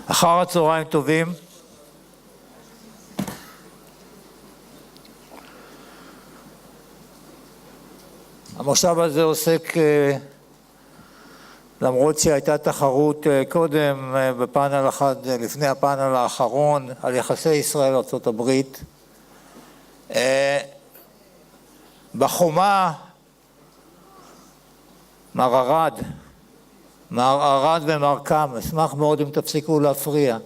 אחר הצהריים טובים. המושב הזה עוסק, למרות שהייתה תחרות קודם בפאנל אחד, לפני הפאנל האחרון, על יחסי ישראל ארצות הברית. בחומה, מר ארד ומר קם, אשמח מאוד אם תפסיקו להפריע.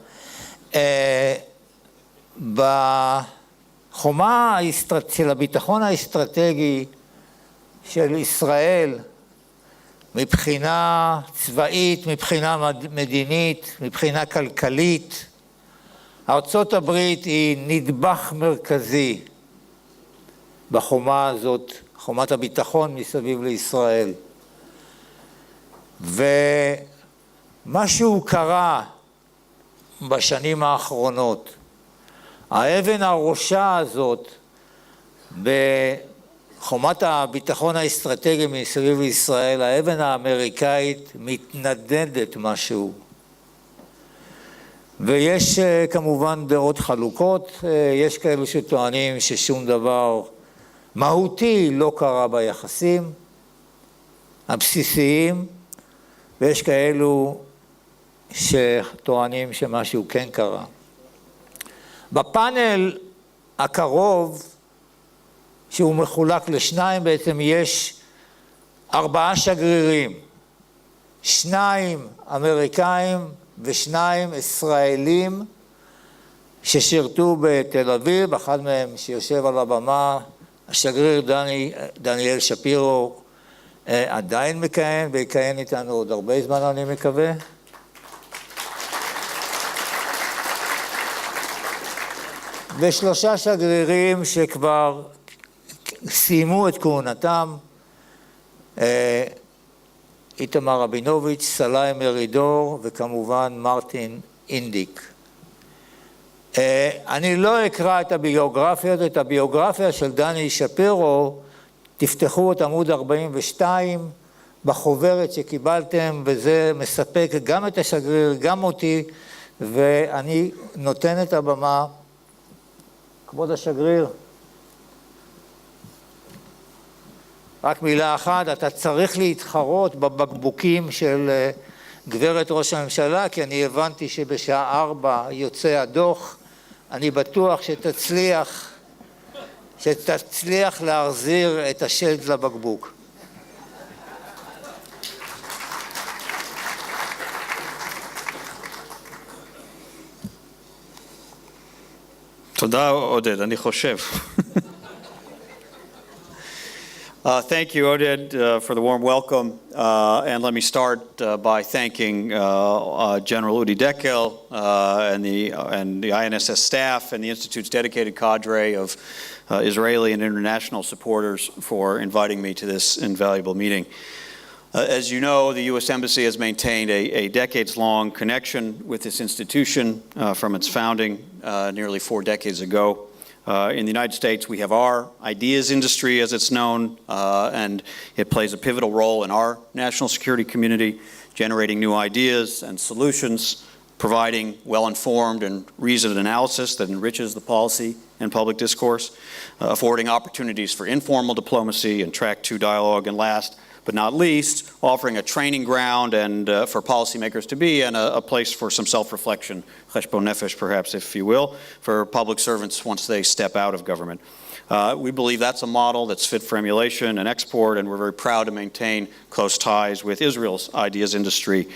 בחומה של הביטחון האסטרטגי של ישראל, מבחינה צבאית, מבחינה מדינית, מבחינה כלכלית, ארצות הברית היא נדבך מרכזי בחומה הזאת, חומת הביטחון מסביב לישראל. ומשהו קרה בשנים האחרונות. האבן הראשה הזאת בחומת הביטחון האסטרטגי מסביב לישראל, האבן האמריקאית מתנדנדת משהו. ויש כמובן דעות חלוקות, יש כאלו שטוענים ששום דבר מהותי לא קרה ביחסים הבסיסיים, ויש כאלו שטוענים שמשהו כן קרה. בפאנל הקרוב, שהוא מחולק לשניים, בעצם יש 4 שגרירים, 2 אמריקאים ו2 ישראלים ששירתו בתל אביב, אחד מהם שיושב על הבמה, השגריר דניאל שפירו, עדיין מכהן ויקהן איתנו עוד הרבה זמן אני מקווה. ו3 שגרירים שכבר סיימו את כהונתם, איתמר רבינוביץ', סלאי מרידור וכמובן מרטין אינדיק. אני לא אקרא את הביוגרפיות, את הביוגרפיה של דני שפירו, תפתחו את עמוד 42 בחוברת שקיבלתם, וזה מספק גם את השגריר, גם אותי, ואני נותן את הבמה. כבוד השגריר, רק מילה אחת, אתה צריך להתחרות בבקבוקים של גברת ראש הממשלה, כי אני הבנתי שבשעה 4 יוצא הדוח, אני בטוח שתצליח להחזיר את השלט לבקבוק. תודה, עודד, אני חושב. Thank you, Oded, for the warm welcome. And let me start by thanking General Udi Dekel and the INSS staff and the Institute's dedicated cadre of Israeli and international supporters for inviting me to this invaluable meeting. As you know, the U.S. Embassy has maintained a decades-long connection with this institution from its founding nearly 4 decades ago. In the United States, we have our ideas industry, as it's known, and it plays a pivotal role in our national security community, generating new ideas and solutions, providing well-informed and reasoned analysis that enriches the policy and public discourse, affording opportunities for informal diplomacy and track 2 dialogue, and last but not least, offering a training ground and for policymakers to be, and a place for some self-reflection, cheshbon nefesh perhaps, if you will, for public servants once they step out of government. We believe that's a model that's fit for emulation and export, and we're very proud to maintain close ties with Israel's ideas industry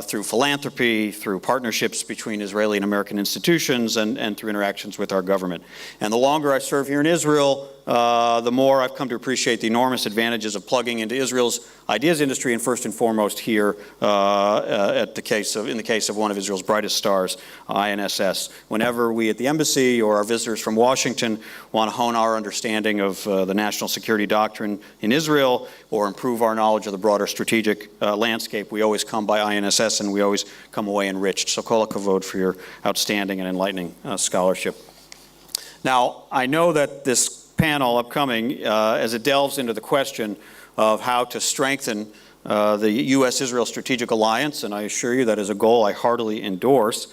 through philanthropy, through partnerships between Israeli and American institutions, and through interactions with our government. And the longer I serve here in Israel, the more I've come to appreciate the enormous advantages of plugging into Israel's ideas industry, and first and foremost here in the case of one of Israel's brightest stars, INSS. Whenever we at the embassy or our visitors from Washington want to hone our understanding of the national security doctrine in Israel or improve our knowledge of the broader strategic landscape, we always come by INSS, and we always come away enriched. So kol hakavod for your outstanding and enlightening scholarship. Now, I know that this panel upcoming, as it delves into the question of how to strengthen the U.S.-Israel Strategic Alliance, and I assure you that is a goal I heartily endorse.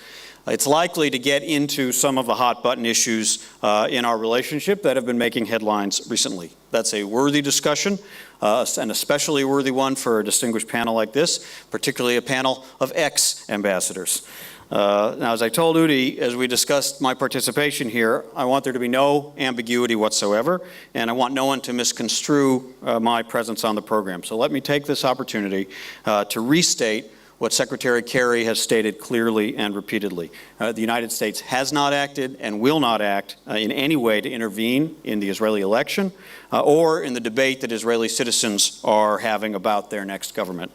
It's likely to get into some of the hot-button issues in our relationship that have been making headlines recently. That's a worthy discussion, an especially worthy one for a distinguished panel like this, particularly a panel of ex-ambassadors. Now, as I told Udi, as we discussed my participation here, I want there to be no ambiguity whatsoever, and I want no one to misconstrue my presence on the program. So let me take this opportunity to restate what Secretary Kerry has stated clearly and repeatedly. The United States has not acted and will not act in any way to intervene in the Israeli election or in the debate that Israeli citizens are having about their next government.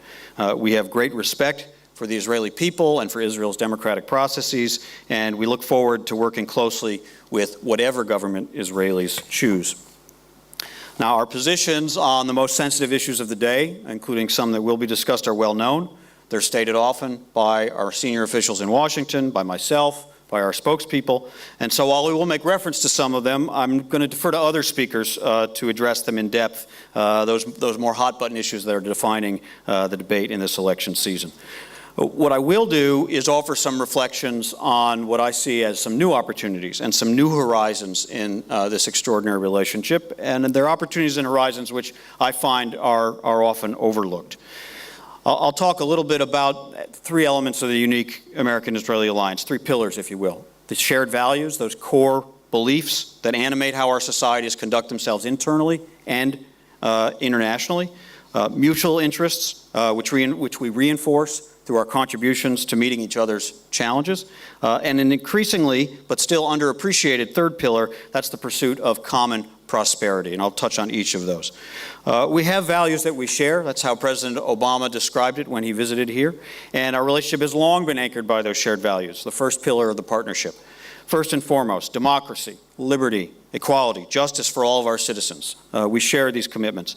We have great respect for the Israeli people and for Israel's democratic processes, and we look forward to working closely with whatever government Israelis choose. Now, our positions on the most sensitive issues of the day, including some that will be discussed, are well known. They're stated often by our senior officials in Washington, by myself, by our spokespeople. And so while we will make reference to some of them, I'm going to defer to other speakers to address them in depth, those more hot-button issues that are defining the debate in this election season. What I will do is offer some reflections on what I see as some new opportunities and some new horizons in this extraordinary relationship, and there are opportunities and horizons which I find are often overlooked. I'll talk a little bit about three elements of the unique American-Israeli alliance, three pillars, if you will. The shared values, those core beliefs that animate how our societies conduct themselves internally and internationally. Mutual interests, which we reinforce through our contributions to meeting each other's challenges. And an increasingly, but still underappreciated third pillar, that's the pursuit of common prosperity, and I'll touch on each of those. We have values that we share. That's how President Obama described it when he visited here, and our relationship has long been anchored by those shared values, the first pillar of the partnership. First and foremost, democracy, liberty, equality, justice for all of our citizens. We share these commitments.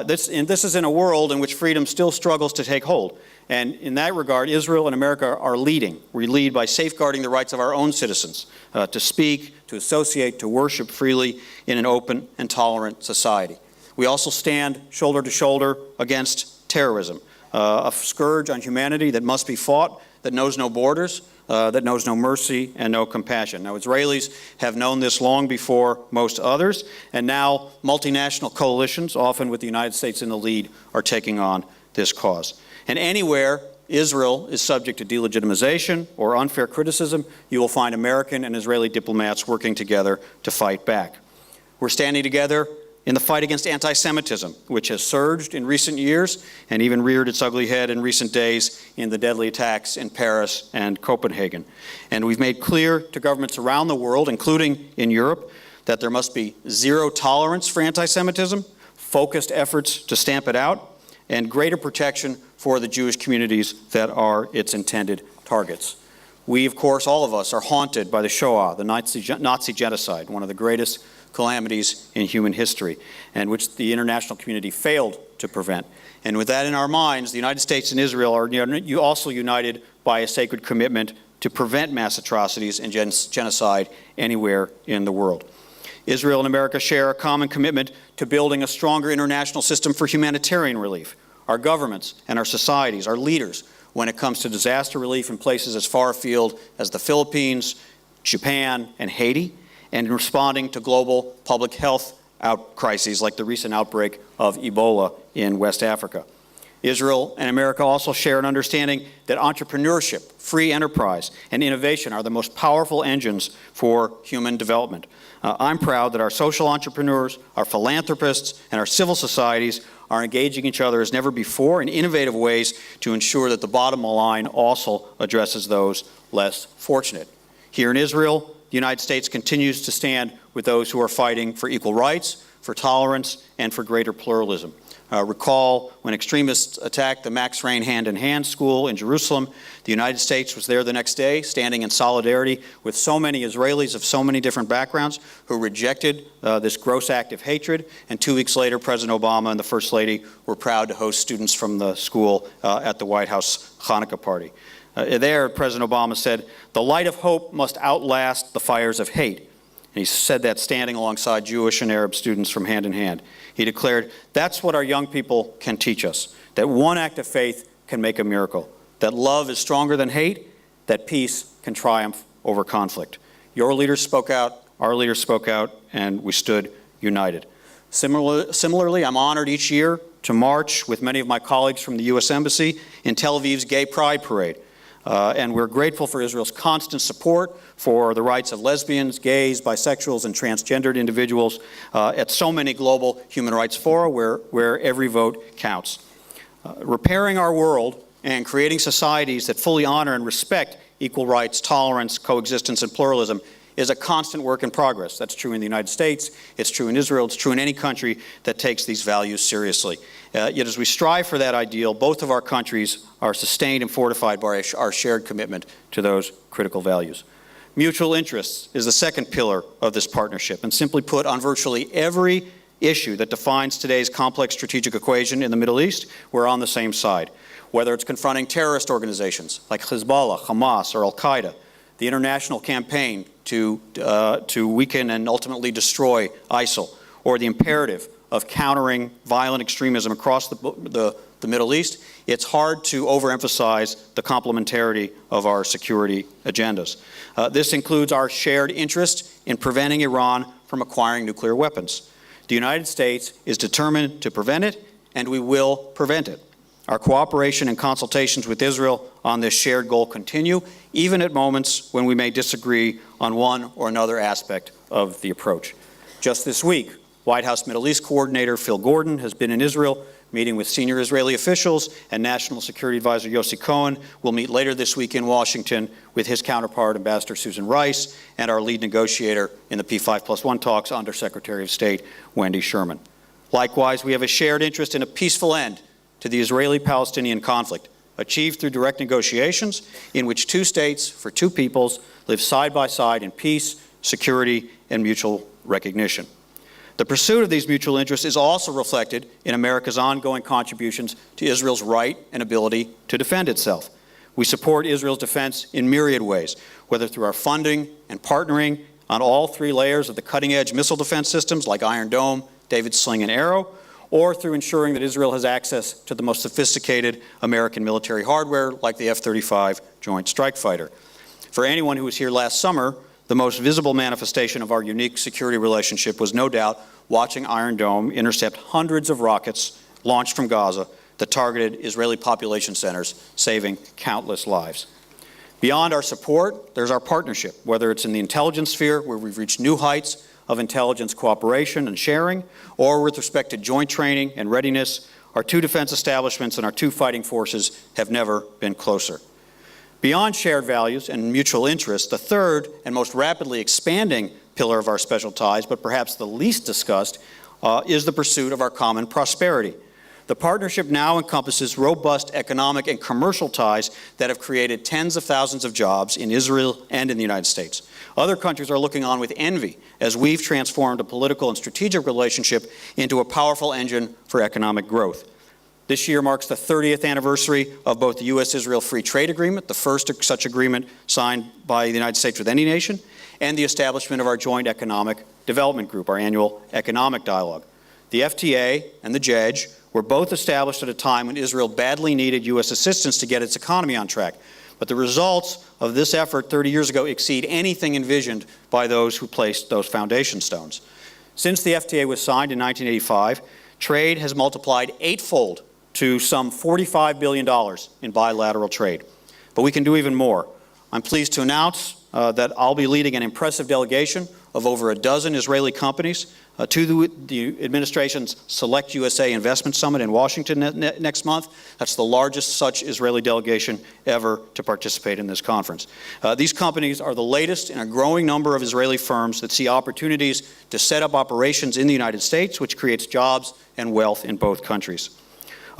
This is in a world in which freedom still struggles to take hold. And in that regard, Israel and America are leading. We lead by safeguarding the rights of our own citizens to speak, to associate, to worship freely in an open and tolerant society. We also stand shoulder to shoulder against terrorism, a scourge on humanity that must be fought, that knows no borders, that knows no mercy and no compassion. Now, Israelis have known this long before most others, and now multinational coalitions, often with the United States in the lead, are taking on this cause. And anywhere Israel is subject to delegitimization or unfair criticism, you will find American and Israeli diplomats working together to fight back. We're standing together in the fight against anti-Semitism, which has surged in recent years and even reared its ugly head in recent days in the deadly attacks in Paris and Copenhagen. And we've made clear to governments around the world, including in Europe, that there must be zero tolerance for anti-Semitism, focused efforts to stamp it out, and greater protection for the Jewish communities that are its intended targets. We, of course, all of us, are haunted by the Shoah, the Nazi genocide, one of the greatest calamities in human history, and which the international community failed to prevent. And with that in our minds, the United States and Israel are also united by a sacred commitment to prevent mass atrocities and genocide anywhere in the world. Israel and America share a common commitment to building a stronger international system for humanitarian relief. Our governments and our societies, our leaders, when it comes to disaster relief in places as far afield as the Philippines, Japan, and Haiti, and in responding to global public health crises like the recent outbreak of Ebola in West Africa. Israel and America also share an understanding that entrepreneurship, free enterprise, and innovation are the most powerful engines for human development. I'm proud that our social entrepreneurs, our philanthropists, and our civil societies are engaging each other as never before in innovative ways to ensure that the bottom line also addresses those less fortunate. Here in Israel, the United States continues to stand with those who are fighting for equal rights, for tolerance, and for greater pluralism. Recall when extremists attacked the Max Rain Hand-in-Hand school in Jerusalem, the United States was there the next day, standing in solidarity with so many Israelis of so many different backgrounds who rejected this gross act of hatred. And 2 weeks later, President Obama and the First Lady were proud to host students from the school at the White House Hanukkah party. There, President Obama said, "The light of hope must outlast the fires of hate." And he said that standing alongside Jewish and Arab students from Hand in Hand. He declared, "That's what our young people can teach us, that one act of faith can make a miracle, that love is stronger than hate, that peace can triumph over conflict. Your leaders spoke out, our leaders spoke out, and we stood united. Similarly, I'm honored each year to march with many of my colleagues from the U.S. Embassy in Tel Aviv's Gay Pride Parade. And we're grateful for Israel's constant support for the rights of lesbians, gays, bisexuals, and transgendered individuals at so many global human rights fora where every vote counts. Repairing our world and creating societies that fully honor and respect equal rights, tolerance, coexistence, and pluralism is a constant work in progress. That's true in the United States, it's true in Israel, it's true in any country that takes these values seriously. Yet as we strive for that ideal, both of our countries are sustained and fortified by our shared commitment to those critical values. Mutual interests is the second pillar of this partnership, and simply put, on virtually every issue that defines today's complex strategic equation in the Middle East, we're on the same side. Whether it's confronting terrorist organizations like Hezbollah, Hamas, or Al-Qaeda, the international campaign to weaken and ultimately destroy ISIL, or the imperative of countering violent extremism across the Middle East, it's hard to overemphasize the complementarity of our security agendas. This includes our shared interest in preventing Iran from acquiring nuclear weapons. The United States is determined to prevent it, and we will prevent it. Our cooperation and consultations with Israel on this shared goal continue, even at moments when we may disagree on one or another aspect of the approach. Just this week, White House Middle East Coordinator Phil Gordon has been in Israel, meeting with senior Israeli officials, and National Security Advisor Yossi Cohen will meet later this week in Washington with his counterpart, Ambassador Susan Rice, and our lead negotiator in the P5+1 talks, Undersecretary of State Wendy Sherman. Likewise, we have a shared interest in a peaceful end to the Israeli-Palestinian conflict, achieved through direct negotiations in which two states for two peoples live side by side in peace, security, and mutual recognition. The pursuit of these mutual interests is also reflected in America's ongoing contributions to Israel's right and ability to defend itself. We support Israel's defense in myriad ways, whether through our funding and partnering on all three layers of the cutting-edge missile defense systems like Iron Dome, David's Sling, and Arrow, or through ensuring that Israel has access to the most sophisticated American military hardware like the F-35 Joint Strike Fighter. For anyone who was here last summer, the most visible manifestation of our unique security relationship was no doubt watching Iron Dome intercept hundreds of rockets launched from Gaza that targeted Israeli population centers, saving countless lives. Beyond our support, there's our partnership, whether it's in the intelligence sphere, where we've reached new heights of intelligence cooperation and sharing, or with respect to joint training and readiness, our two defense establishments and our two fighting forces have never been closer. Beyond shared values and mutual interests, the third and most rapidly expanding pillar of our special ties, but perhaps the least discussed, is the pursuit of our common prosperity. The partnership now encompasses robust economic and commercial ties that have created tens of thousands of jobs in Israel and in the United States. Other countries are looking on with envy as we've transformed a political and strategic relationship into a powerful engine for economic growth. This year marks the 30th anniversary of both the U.S.-Israel Free Trade Agreement, the first such agreement signed by the United States with any nation, and the establishment of our Joint Economic Development Group, our annual economic dialogue. The FTA and the JEDG were both established at a time when Israel badly needed U.S. assistance to get its economy on track. But the results of this effort 30 years ago exceed anything envisioned by those who placed those foundation stones. Since the FTA was signed in 1985, trade has multiplied eightfold to some $45 billion in bilateral trade. But we can do even more. I'm pleased to announce that I'll be leading an impressive delegation of over a dozen Israeli companies to the administration's Select USA Investment Summit in Washington next month. That's the largest such Israeli delegation ever to participate in this conference. These companies are the latest in a growing number of Israeli firms that see opportunities to set up operations in the United States, which creates jobs and wealth in both countries.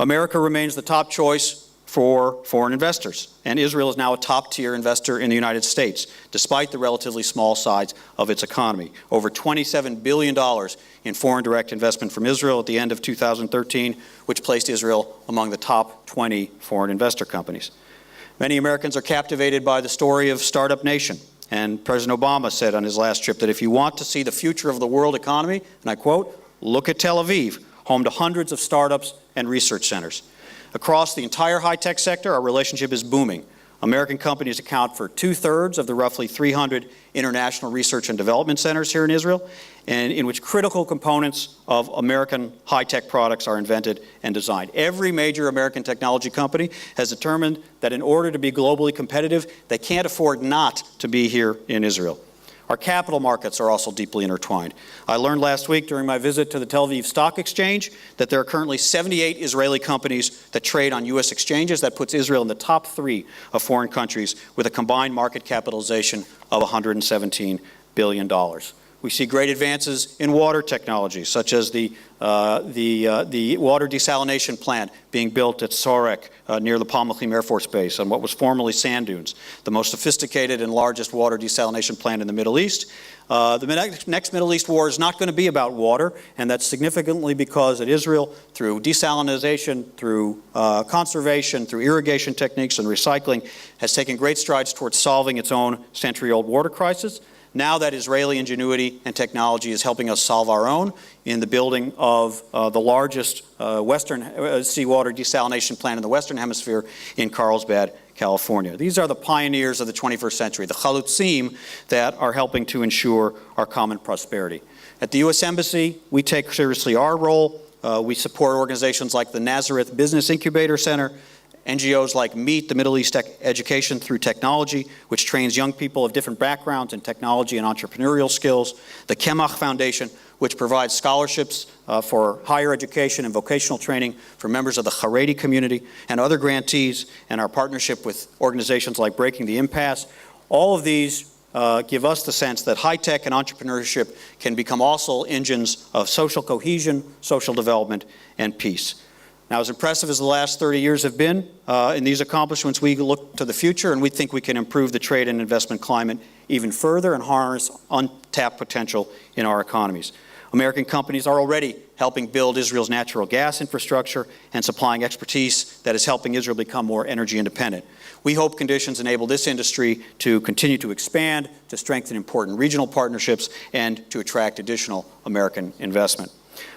America remains the top choice for foreign investors, and Israel is now a top-tier investor in the United States, despite the relatively small size of its economy. Over $27 billion in foreign direct investment from Israel at the end of 2013, which placed Israel among the top 20 foreign investor companies. Many Americans are captivated by the story of Startup Nation, and President Obama said on his last trip that if you want to see the future of the world economy, and I quote, look at Tel Aviv, home to hundreds of startups and research centers. Across the entire high-tech sector, our relationship is booming. American companies account for 2/3 of the roughly 300 international research and development centers here in Israel, and in which critical components of American high-tech products are invented and designed. Every major American technology company has determined that in order to be globally competitive, they can't afford not to be here in Israel. Our capital markets are also deeply intertwined. I learned last week during my visit to the Tel Aviv Stock Exchange that there are currently 78 Israeli companies that trade on U.S. exchanges. That puts Israel in the top 3 of foreign countries with a combined market capitalization of $117 billion. We see great advances in water technology, such as the water desalination plant being built at Sorek near the Palmachim Air Force Base on what was formerly sand dunes, the most sophisticated and largest water desalination plant in the Middle East. The next Middle East war is not going to be about water, and that's significantly because that Israel, through desalination, through conservation, through irrigation techniques and recycling, has taken great strides towards solving its own century-old water crisis. Now that Israeli ingenuity and technology is helping us solve our own in the building of the largest western seawater desalination plant in the Western Hemisphere in Carlsbad, California. These are the pioneers of the 21st century, the chalutzim that are helping to ensure our common prosperity. At the U.S. Embassy, we take seriously our role. We support organizations like the Nazareth Business Incubator Center, NGOs like Meet, the Middle East Education Through Technology, which trains young people of different backgrounds in technology and entrepreneurial skills, the Kemach Foundation, which provides scholarships for higher education and vocational training for members of the Haredi community and other grantees, and our partnership with organizations like Breaking the Impasse. All of these give us the sense that high-tech and entrepreneurship can become also engines of social cohesion, social development, and peace. Now, as impressive as the last 30 years have been in these accomplishments, we look to the future and we think we can improve the trade and investment climate even further and harness untapped potential in our economies. American companies are already helping build Israel's natural gas infrastructure and supplying expertise that is helping Israel become more energy independent. We hope conditions enable this industry to continue to expand, to strengthen important regional partnerships, and to attract additional American investment.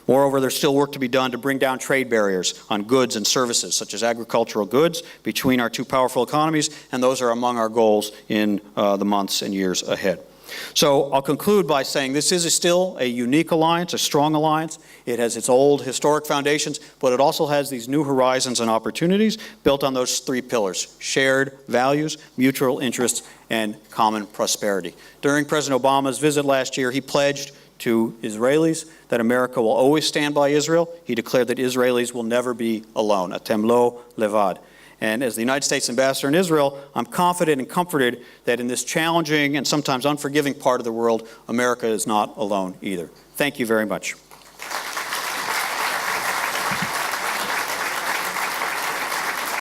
Moreover, there's still work to be done to bring down trade barriers on goods and services, such as agricultural goods, between our two powerful economies, and those are among our goals in the months and years ahead. So I'll conclude by saying this is still a unique alliance, a strong alliance. It has its old historic foundations, but it also has these new horizons and opportunities built on those 3 pillars: shared values, mutual interests, and common prosperity. During President Obama's visit last year, he pledged to Israelis that America will always stand by Israel. He declared that Israelis will never be alone. Atem lo levad. And as the United States ambassador in Israel, I'm confident and comforted that in this challenging and sometimes unforgiving part of the world, America is not alone either. Thank you very much.